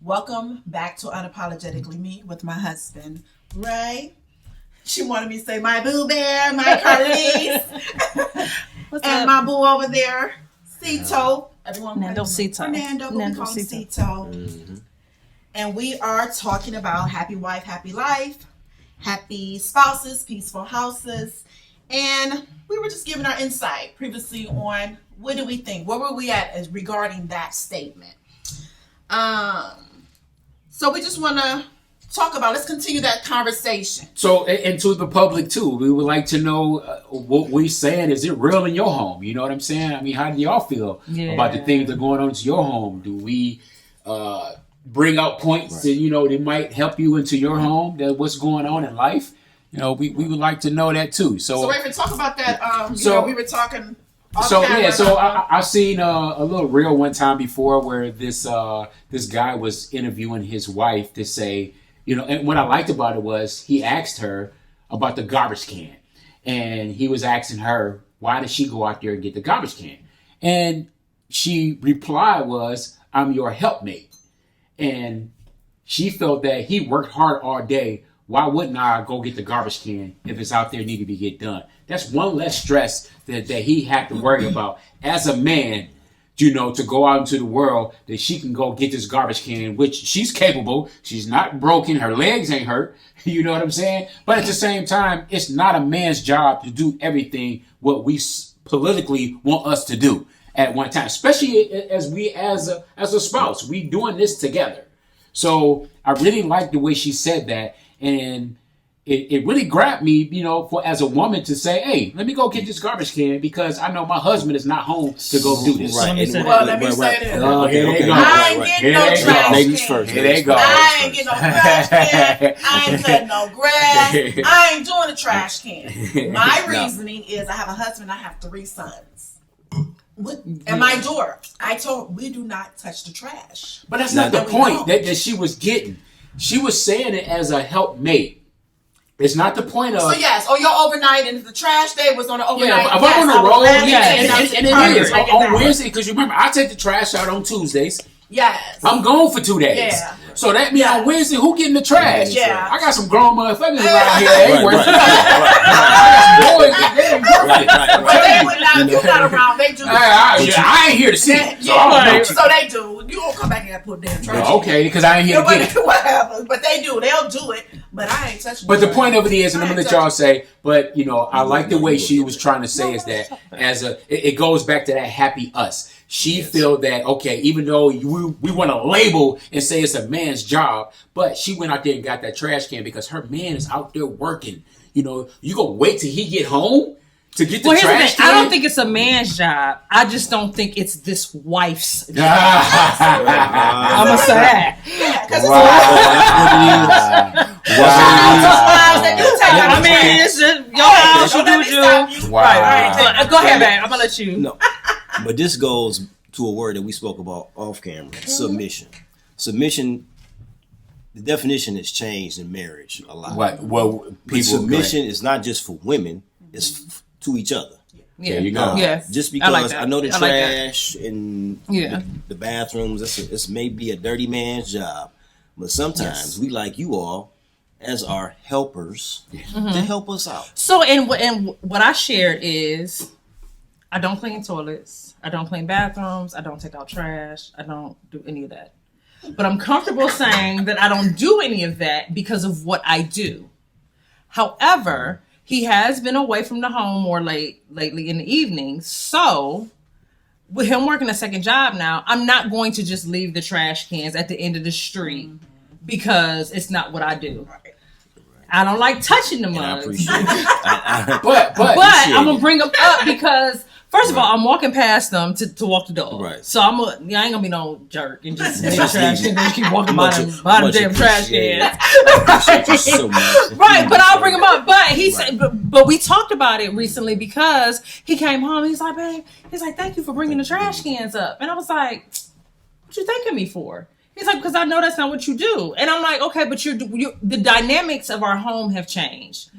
Welcome back to Unapologetically Me with my husband, Ray. She wanted me to say my boo bear, my Carlise, and my boo over there, Cito. Everyone, Nando Cito. Fernando, but we call him Cito. And we are talking about happy wife, happy life, happy spouses, peaceful houses. And we were just giving our insight previously on what do we think? Where were we at as regarding that statement? So we just want to talk about, let's continue that conversation. So, and to the public too, we would like to know what we're saying. Is it real in your home? You know what I'm saying? I mean, how do y'all feel about the things that are going on in your home? Do we bring out points that, you know, that might help you into your home, that what's going on in life? You know, we would like to know that too. So Raven, talk about that. We were talking. I seen a little reel one time before where this guy was interviewing his wife to say, you know, and what I liked about it was he asked her about the garbage can, and he was asking her, why did she go out there and get the garbage can? And she replied was, I'm your helpmate. And she felt that he worked hard all day. Why wouldn't I go get the garbage can if it's out there need to be get done? That's one less stress that he had to worry about as a man, you know, to go out into the world, that she can go get this garbage can, which she's capable. She's not broken. Her legs ain't hurt. You know what I'm saying? But at the same time, it's not a man's job to do everything what we politically want us to do at one time, especially as a spouse. We doing this together. So I really like the way she said that. And it really grabbed me, you know, for as a woman to say, hey, let me go get this garbage can because I know my husband is not home to go do this. Right. Let me say this. Okay. I ain't getting no trash Ladies can. first. Here they go. I ain't getting no trash can. I ain't cutting no grass. I ain't doing a trash can. My reasoning is I have a husband. I have 3 sons. And my daughter, I told we do not touch the trash. But that's not the point that she was getting. She was saying it as a helpmate. It's not the point of. So yes, you're overnight, and if the trash day was on the overnight. Yeah, if I'm on the road, and it is on that. Wednesday, because you remember I take the trash out on Tuesdays. Yes. I'm gone for 2 days. Yeah. So that means on Wednesday, who getting the trash? Yeah. I got some grown motherfuckers around here. They ain't worth it. Boys, they ain't worth it. But they would not. You're not around. They do. I ain't here to see it. So they do. You don't come back here and put damn trash. Okay, because I ain't here to get it. Whatever. But they do. They'll do it. But I ain't touching. But the point of it is, and I'm gonna let y'all say, but you know, I like the way she was trying to say is that it goes back to that happy us. She feel that, okay, even though we want to label and say it's a man's job, but she went out there and got that trash can because her man is out there working. You know, you gonna wait till he get home to get the trash can? I don't think it's a man's job. I just don't think it's this wife's job. I'm going to say that. I mean, it's just your house, you do you. Right. Go ahead, man. I'm going to let you. No. But this goes to a word that we spoke about off camera, submission. Submission, the definition has changed in marriage a lot. What? Well, people. Submission is not just for women, it's to each other. Yeah, there you go. Yes. Just because I know the trash in the bathrooms, it's may be a dirty man's job, but sometimes we like you all as our helpers to help us out. So, and what I shared is, I don't clean toilets, I don't clean bathrooms, I don't take out trash, I don't do any of that. But I'm comfortable saying that I don't do any of that because of what I do. However, he has been away from the home more lately in the evening. So with him working a second job now, I'm not going to just leave the trash cans at the end of the street because it's not what I do. I don't like touching the mugs. I appreciate it. But I'm going to bring them up because first of all, I'm walking past them to walk the dog. Right. So I ain't gonna be no jerk and just leave the trash can and just keep walking by them damn trash cans. So Right, but I'll bring him up. But he said, but we talked about it recently because he came home. He's like, babe, thank you for bringing the trash cans up. And I was like, what you thanking me for? He's like, because I know that's not what you do. And I'm like, okay, but the dynamics of our home have changed.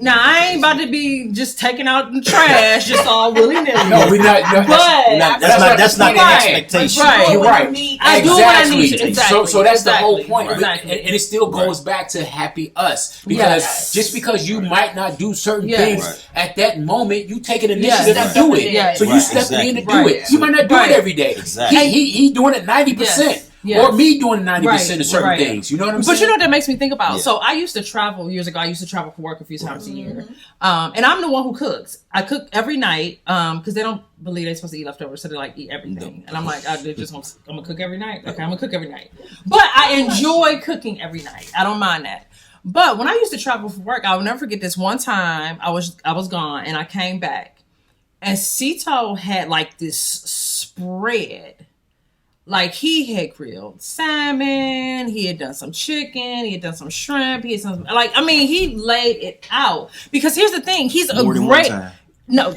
Now I ain't about to be just taking out the trash just all willy nilly. No, we're not. No, But That's not the Right. expectation. Right. You're right. I do what I need to. Exactly. So that's the whole Exactly. point, Exactly. and it still goes back to happy us because Yes. just because you might not do certain Yes. things Right. at that moment, you take an initiative Yes. to do it. Yes. So you Right, stepping in to exactly. do Right. it. You might not do Right. it every day. Exactly. He doing it 90%, Yes. Yes. or me doing 90% Right. of certain Right. things. You know what I'm saying? But you know what that makes me think about? Yeah. So I used to travel years ago. I used to travel for work a few times a year, and I'm the one who cooks. I cook every night because they don't believe they're supposed to eat leftovers, so they like eat everything. And I'm like, I'm gonna cook every night. Okay, I'm gonna cook every night. But I enjoy cooking every night. I don't mind that. But when I used to travel for work, I will never forget this one time I was gone and I came back, and Cito had like this spread. Like he had grilled salmon, he had done some chicken, he had done some shrimp, he had some he laid it out. Because here's the thing, he's More a than one great time. no,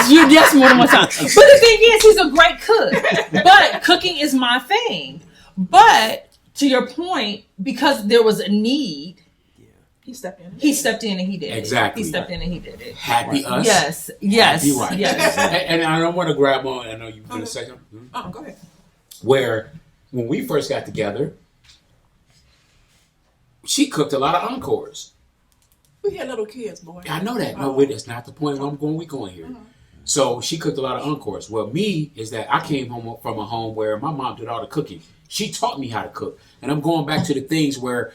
yes, more than one time. But the thing is, he's a great cook. But cooking is my thing. But to your point, because there was a need, He stepped in. he stepped in and he did Exactly. it. He stepped in and he did it. Happy us. Yes, Happy wife. yes. And I don't want to grab on. I know you going to say something. Oh, go ahead. Where when we first got together, she cooked a lot of encores. We had little kids, boy. I know that. No, wait, that's not the point where we going here. So she cooked a lot of encores. Well, me is that I came home from a home where my mom did all the cooking. She taught me how to cook. And I'm going back to the things where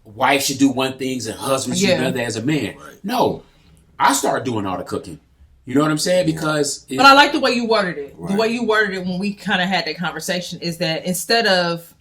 wife should do one things and husband should do another as a man. Right. No, I started doing all the cooking. You know what I'm saying? Because But I like the way you worded it. Right. The way you worded it when we kind of had that conversation is that instead of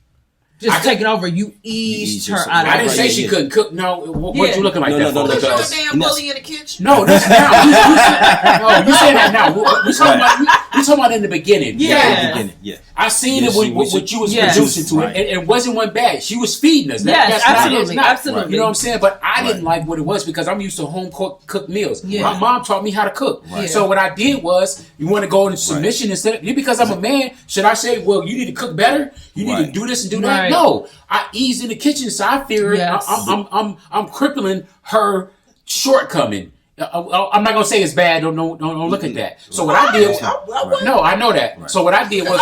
just I- taking over, you eased her yourself. out of I the didn't say she Yeah. couldn't cook. No, what Yeah. you looking like No, that no, for? no, Was you a Because- damn Yes. bully in the kitchen? No, that's now. You saying that now. We talking about in the beginning. Yeah. Beginning, yeah. I seen Yes, it when she- what you was Yes. producing to Right. it, and it wasn't one bad. She was feeding us. Yes, That's absolutely, not, absolutely. You know what I'm saying? But I didn't Right. like what it was because I'm used to home cooked meals. Yeah. My mom taught me how to cook. Right. So what I did was, you want to go into submission instead of because I'm a man. Should I say, well, you need to cook better? You need to Right. do this and do Right. that? No, I eased in the kitchen, so I figured Yes. I'm crippling her shortcoming. I'm not gonna say it's bad. Don't look at that. So what I did, Right. no, I know that. Right. So what I did was,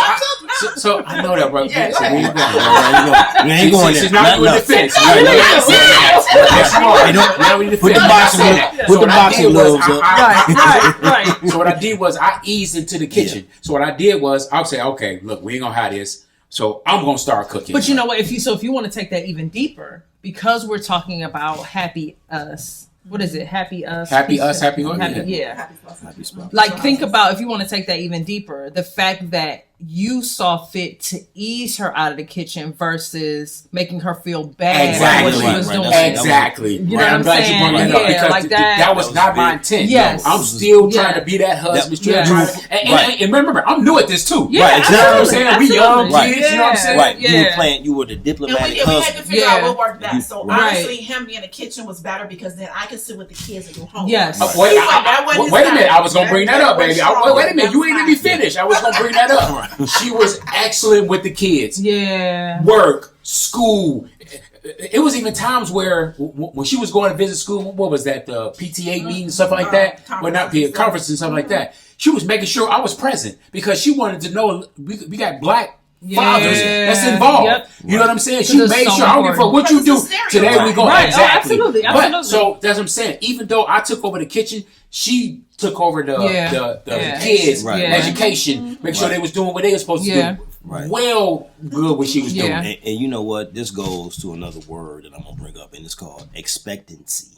so I know that, bro. Yeah, So go we ahead. ain't going. We ain't going She's there. not doing No. defense. Right, You're no. not saying that. That's smart. Hey, don't- Now we need to put the defend. boxing I'm not gloves- saying that. put So the what I boxing did was, gloves up. Right. So what I did was I eased into the kitchen. So what I did was I'll say, okay, look, we ain't gonna have this. So I'm gonna start cooking. But you know what? If you want to take that even deeper, because we're talking about happy us. What is it? Happy us. Happy us, happy us, Yeah. Happy spot. Like think about if you want to take that even deeper, the fact that you saw fit to ease her out of the kitchen versus making her feel bad Exactly. for what she was Right, doing. right. Exactly. You know what I'm I'm glad saying? you brought that up Yeah, because like that. that was That not was my big. intent. Yes. No, I'm still Yeah. trying to be that husband. That- Still Yeah. trying to, Right. and remember, I'm new at this too. Yeah, Right, exactly. You know what I'm saying? We young absolutely. kids, you know what I'm saying? Right. You were Yeah. playing. You were the And diplomatic we had to husband. figure Yeah. out what worked best. So Right. honestly, him being in the kitchen was better because then I could sit with the kids and do homework. Yes. Wait, He wasn't- that wasn't his wait a minute. style. I was going to bring that up, baby. Wait a minute. You ain't let me finish. I was going to bring that up. She was excellent with the kids. Yeah. Work, school. It was even times where when she was going to visit school, what was that, the PTA meeting, stuff like that? Well, not the conference and stuff like that. She was making sure I was present because she wanted to know we got black fathers that's involved. Yep. You know what I'm saying? She Because made it's so sure I don't give a fuck what you Because do. it's a Today we stereotype. go Right. Oh, exactly. absolutely, But absolutely. so that's what I'm saying. Even though I took over the kitchen, she took over the Yeah. kids' Right. Yeah. education. Make sure they was doing what they were supposed to Yeah. do. Right. Well, good what she was Yeah. doing. And you know what? This goes to another word that I'm gonna bring up, and it's called expectancy.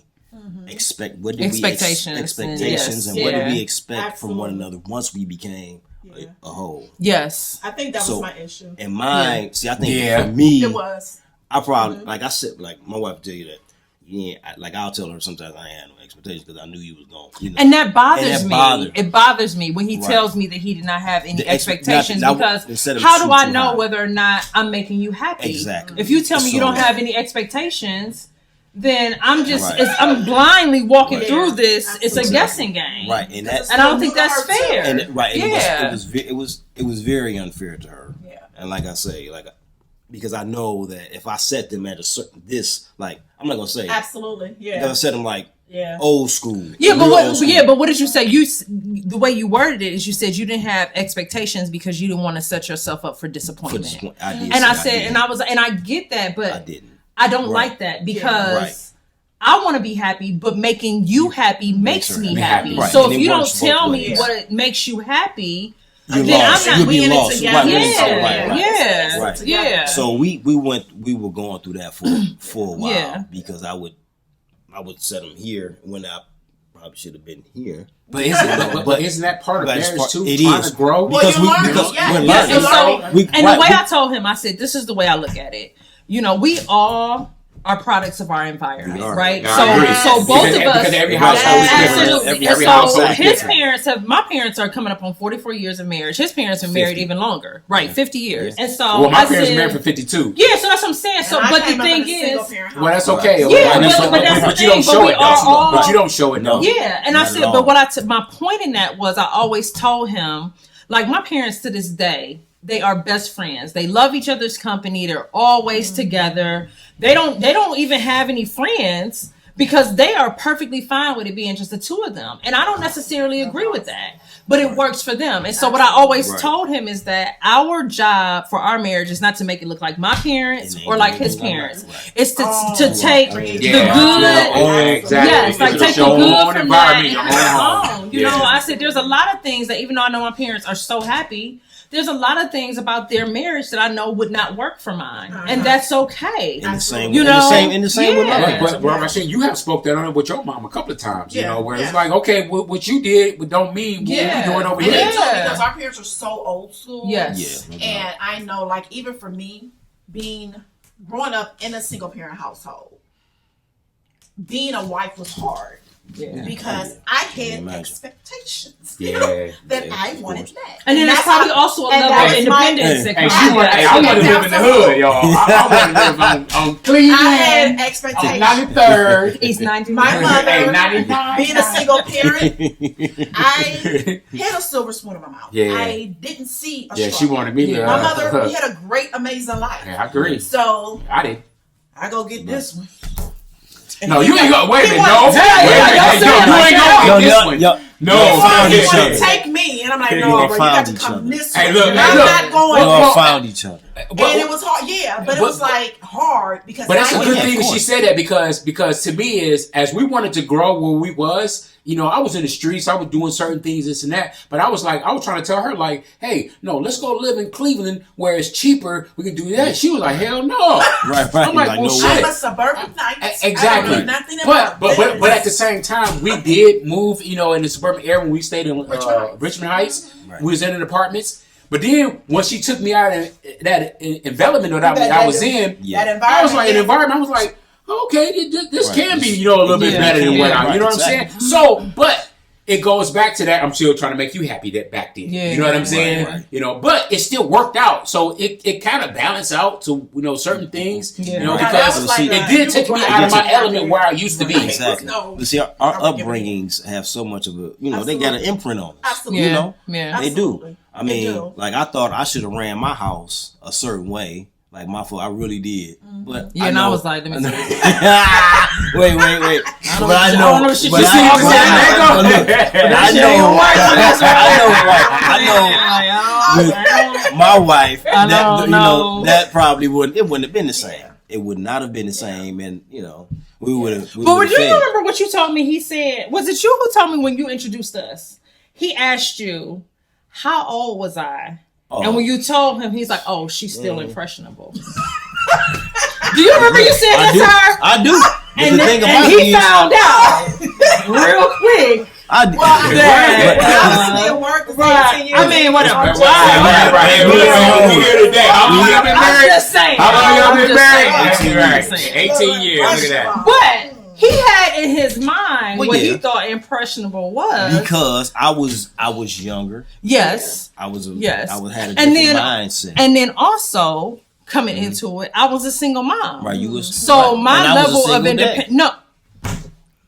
Expect what did Expectations. we expectations, Yes. and what Yeah. did we expect from one Absolutely. another once we became Yeah. a whole? Yes. I think that So- was my issue. And mine, see, I think Yeah. for me, It was. I probably like I said, like my wife will tell you that. Yeah, like I'll tell her sometimes I had no expectations because I knew you was going. You know, And that bothers And that me. bothered- It bothers me when he Right. tells me that he did not have any The ex- expectations not- because instead of how do too I know high. whether or not I'm making you happy? Exactly. If you tell me you So- don't have any expectations, then I'm just Right. I'm blindly walking Right. through this. It's a Absolutely. guessing game. right, and that's And I don't think that's fair. and right, and Yeah. it was very unfair to her. Yeah. And like I say, like because I know that if I set them at a certain like I'm not gonna say Absolutely. if I Yeah. set them like Yeah. Old school. Yeah, but Real what? old school. Yeah, but what did you say? The way you worded it is you said you didn't have expectations because you didn't want to set yourself up for disappointment. I did. And I say said, and I get that, but I didn't. I don't Right. like that because Right. I want to be happy, but making you happy makes me happy. Right. So And if it you don't works both tell me ways. what makes you happy, You're then lost. I'm not You'll be being lost. together. Right, Yeah, right. yeah, Right. yeah. So we were going through that for a while Yeah. because I would set them here when I probably should have been here. But isn't that part of But it's marriage part- too? it Trying is. to grow. Well, Because you're learning. because Yeah. we're Yes, learning. you're learning. And the way I told him, I said, this is the way I look at it. You know, we all are products of our environment, We are. right? Yeah, I agree. So both Because- of us. because every Yes. household is different. Absolutely. Every And so household is his different. parents my parents are coming up on 44 years of marriage. His parents have married 50. even longer. Right, 50 years. And so Well, my I parents said, were married for 52. yeah, so that's what I'm saying. So, And I but the came up in thing a is, single-parent Well, that's household. okay. Yeah, Well, but that's the you don't thing, show but we it, are though. all- But you don't show it, though. yeah, and I Not said, at but all. what my point in that was, I always told him, like my parents to this day, they are best friends. They love each other's company. They're always together. They don't even have any friends because they are perfectly fine with it being just the two of them. And I don't necessarily agree with that, but it works for them. And so what I always Right. told him is that our job for our marriage is not to make it look like my parents And or like his right. parents. Right. It's to Oh, take right. the Yeah. good. Yeah, exactly. Yes, like It's take the your good own from environment, that your and own move home. on. You know, I said there's a lot of things that even though I know my parents are so happy, there's a lot of things about their marriage that I know would not work for mine, and that's okay. In the same, You in know, the same with yeah. mine. But I'm saying you have spoke that on it with your mom a couple of times, you Yeah, know, where yeah. it's like, okay, what you did don't mean what Yeah. we doing over And here. they told me Yeah. because our parents are so old school. Yes. Yeah. no doubt. And I know, like, even for me, growing up in a single parent household, being a wife was hard Yeah. because I Can had imagine. expectations Yeah. that Yeah, I of wanted course. that. And then there's that's probably how- also a and level that of was my- independence that Hey, comes she with want, that. hey, I want to live in the hood, y'all. I want to live on I Cleveland, had on expectations. 93rd. East 99. My mother, Hey, 99. being a single parent, I had a silver spoon in my mouth. Yeah. I didn't see a Yeah, she struggle. wanted me to. My mother, we had a great, amazing life. Yeah, I agree. So I did. I go get this one. No, you ain't go. Wait a minute. No, wants- wait a Yeah, minute. yeah, Hey, yeah, no, you ain't yeah. going Yo, to this yo, one. yo. No, Y'all found He each want other. to take me, and I'm like, Hey, no, y'all bro, you found got to each come other. this Hey, way. look, And hey, I'm look. not going. We all found each other. And it was hard, yeah, but it was like hard because But that's I a good yeah, thing of that she course. said that because to me is as we wanted to grow where we was, you know, I was in the streets, I was doing certain things, this and that. But I was trying to tell her like, hey, no, let's go live in Cleveland where it's cheaper. We can do that. She was like, hell no. Right. I'm like, Like, well, no shit. I'm a suburban night. Exactly. I don't know nothing about But at the same time, we did move, you know, in the suburban area when we stayed in Richmond Heights. Right. We was in apartments. But then once she took me out of that envelopment that I was in, Yeah. That environment. I was like, an yeah. environment. I was like, okay, this Right. can be, you know, a little bit Yeah. better than what Yeah. I, you know what I'm Right. saying? So, but it goes back to that. I'm still trying to make you happy that back then. Yeah. You know what I'm saying? Right. You know, but it still worked out. So it kind of balanced out to, you know, certain things, Yeah. you know, Right. Now, that because was like, it you did take me were out of my right. element where I used to be. Right. Exactly. No. But see, our upbringings have so much of a, you know, they got an Absolutely. imprint on us. Absolutely. You know, Yeah. they do. Absolutely. I They mean, do. like I thought I should have ran my house a certain way. Like my foot, I really did. But Yeah, and I was like, let me see. wait. But I I don't know. know shit But you see what I'm saying? but look, I know. With my wife, that probably wouldn't have been the same. It would not have been the same, and you know, we would have. But would you remember what you told me? He said, was it you who told me when you introduced us? He asked you, how old was I? And when you told him, he's like, oh, she's still impressionable. Do you remember you said that, sir? I do. But And, the thing and about he it is, found out real quick. I did. Well, I Yeah. still working. Right. I mean, whatever. Right. We here today. How long y'all been I'm married? just saying. How long y'all I'm been just married? saying. Right. Just saying. 18 years. Look at that. But he had in his mind Well, what he yeah. thought impressionable was. because I was younger. Yes. I was Yes. I had a And different then- mindset. And then also coming into it, I was a single mom. Right, you was So right. my And I was a level of single dad. independence. No.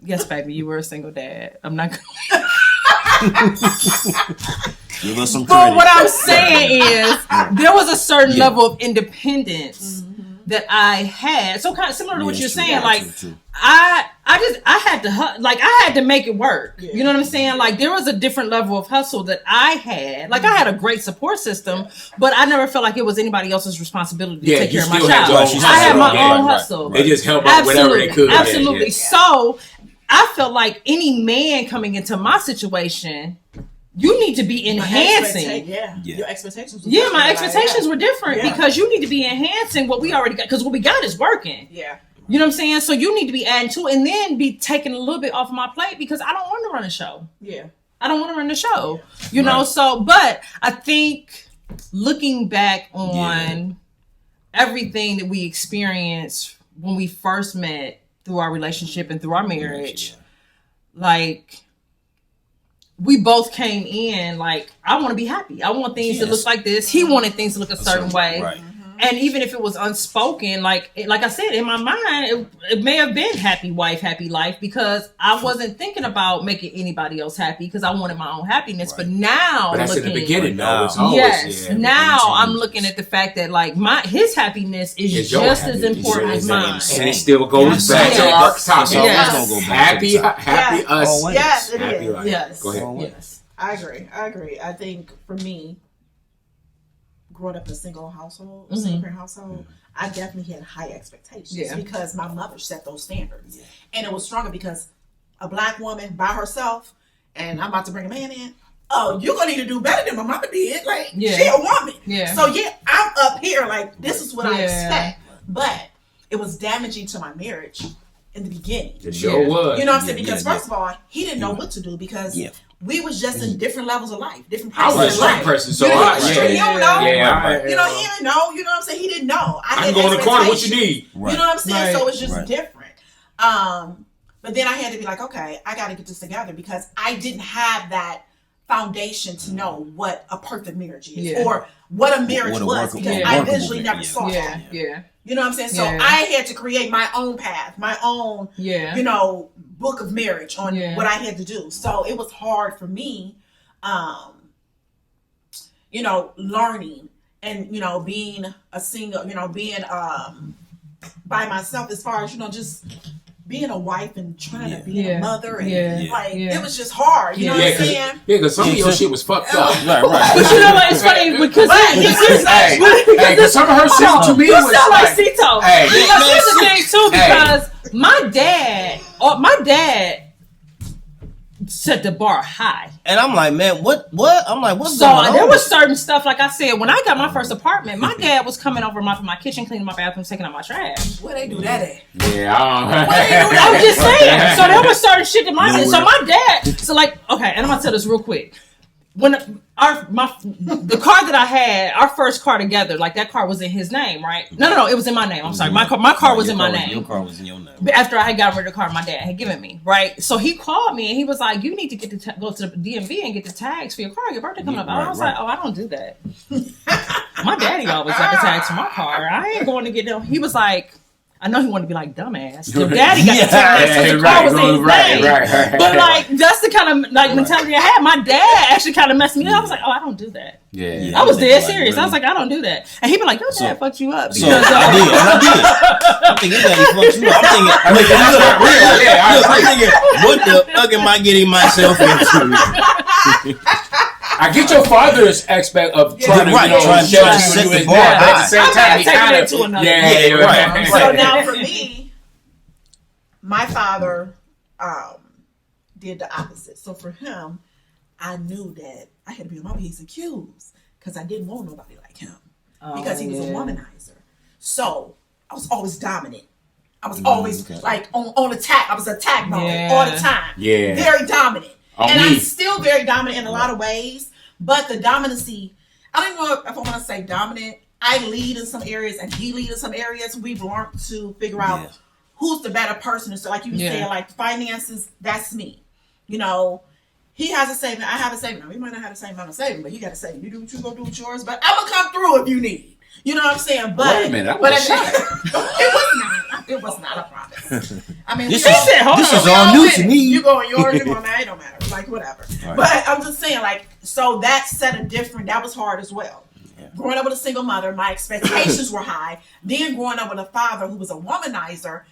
Yes, baby, you were a single dad. I'm not. Give us some But credit. what I'm saying is, there was a certain level of independence that I had. So kind of similar to what Yeah, you're true, saying. yeah, Like true. I had to make it work. Yeah. You know what I'm saying? Like there was a different level of hustle that I had. Like I had a great support system, but I never felt like it was anybody else's responsibility to take care of my child. I had my own hustle. They just help out whatever they could. Absolutely. Yeah. So I felt like any man coming into my situation, you need to be enhancing. Your expectations. My expectations were different because you need to be enhancing what we already got, because what we got is working. Yeah. You know what I'm saying? So you need to be adding to it and then be taking a little bit off of my plate because I don't want to run a show. Yeah. I don't want to run the show. You know, so, but I think looking back on everything that we experienced when we first met through our relationship and through our marriage, like, we both came in like, I want to be happy. I want things to look like this. He wanted things to look a certain way. Right. And even if it was unspoken, like I said, in my mind, it may have been happy wife, happy life, because I wasn't thinking about making anybody else happy because I wanted my own happiness. But now, that's in the beginning, though. It's always, now I'm looking at the fact that like his happiness is just as important as mine, and it still goes back to our topic. Happy us. Yes, it happy is. life. Yes. Go ahead. Yes, I agree. I think for me, growing up in a single household, single parent household, I definitely had high expectations because my mother set those standards. Yeah. And it was stronger because a black woman by herself, and I'm about to bring a man in, oh, you're going to need to do better than my mama did. Like, she a woman. Yeah. So, I'm up here, like, this is what I expect. But it was damaging to my marriage in the beginning. It sure was. You know what I'm saying? Because first of all, he didn't know what to do because we was just in different levels of life, different places. I was a straight person, so he don't know. You know, he didn't know. You know what I'm saying? He didn't know. I can go in the corner. What you need? Right. You know what I'm saying? So it's just different. But then I had to be like, okay, I got to get this together because I didn't have that foundation to know what a perfect marriage is or what a marriage was because I visually never saw that. Yeah. You know what I'm saying? So I had to create my own path, my own, you know, book of marriage on what I had to do. So it was hard for me, you know, learning and, you know, being a single, you know, being by myself as far as, you know, just being a wife and trying to be a mother and it was just hard. You know what I'm saying? Yeah, because some of your shit was fucked up. Right. But you know what? It's funny because some of her shit to me was like Cito. Because here's the thing too, because my dad set the bar high. And I'm like, man, what? I'm like, what's so going on? There was certain stuff, like I said, when I got my first apartment, my dad was coming over mopping my kitchen, cleaning my bathroom, taking out my trash. Where they do that at? Yeah, I was just saying. So there was certain shit that so my dad, so like, okay, and I'm gonna tell this real quick. When the car that I had, our first car together, like that car was in his name, right? No, it was in my name. I'm sorry, my car was in my name. Your car was in your name. After I had gotten rid of the car my dad had given me, right? So he called me and he was like, "You need to go to the DMV and get the tags for your car. Your birthday coming up." I was like, "Oh, I don't do that." My daddy always got the tags for my car. I ain't going to get them. He was like, I know he wanted to be like dumbass. Your daddy got the tags, so the car was in his name. Right. But like, that's the kind of like mentality I had. My dad actually kind of messed me up. I was like, oh, I don't do that. Yeah. I was dead serious. I was like, I don't do that. And he'd be like, your dad fucked you up. So I did. I'm thinking that he fucked you up. I'm thinking, what the fuck am I getting myself into? I get your father's aspect of trying to set the bar high. At the same time, he kind of to another. Right. So now for me, my father did the opposite. So for him, I knew that I had to be on my P's and Q's because I didn't want nobody like him because he was a womanizer. So I was always dominant. I was always like on attack. I was attack mode all the time. Yeah, very dominant. I'm still very dominant in a lot of ways, but the dominancy, I don't know if I want to say dominant. I lead in some areas and he leads in some areas. We've learned to figure out who's the better person. So like you said, like finances, that's me. You know, he has a saving, I have a saving. Now, we might not have the same amount of saving, but he got a saving. You do what you go do with yours, but I'm going to come through if you need. You know what I'm saying? But wait a minute, it was not a promise. I mean, this is all new to me. You go on yours, you go on mine, it don't matter. Like, whatever. Right. But I'm just saying, like, so that that was hard as well. Yeah. Growing up with a single mother, my expectations were high. Then growing up with a father who was a womanizer,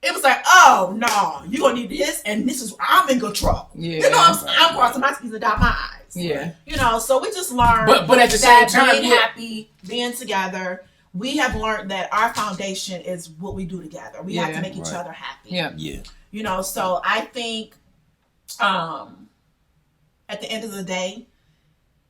it was like, oh no, you're gonna need this, and this is I'm in control. Yeah. You know what I'm saying? I'm crossing my T's and dot my I's. Yeah. You know, so we just learned But at the same that time, being yeah. happy, being together, we have learned that our foundation is what we do together. We have to Yeah. make each Right. other happy. Yeah. Yeah. You know, so I think at the end of the day,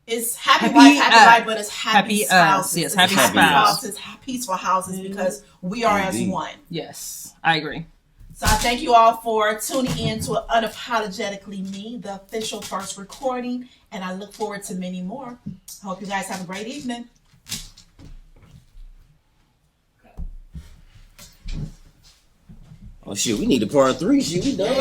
it's happy wife, happy life, but it's happy spouses. yes, It's happy spouse. spouses, peaceful houses, because we are Indeed. as one. Yes, I agree. So I thank you all for tuning in to Unapologetically Me, the official first recording, and I look forward to many more. I hope you guys have a great evening. Oh shit, we need a part 3. Shit, we done.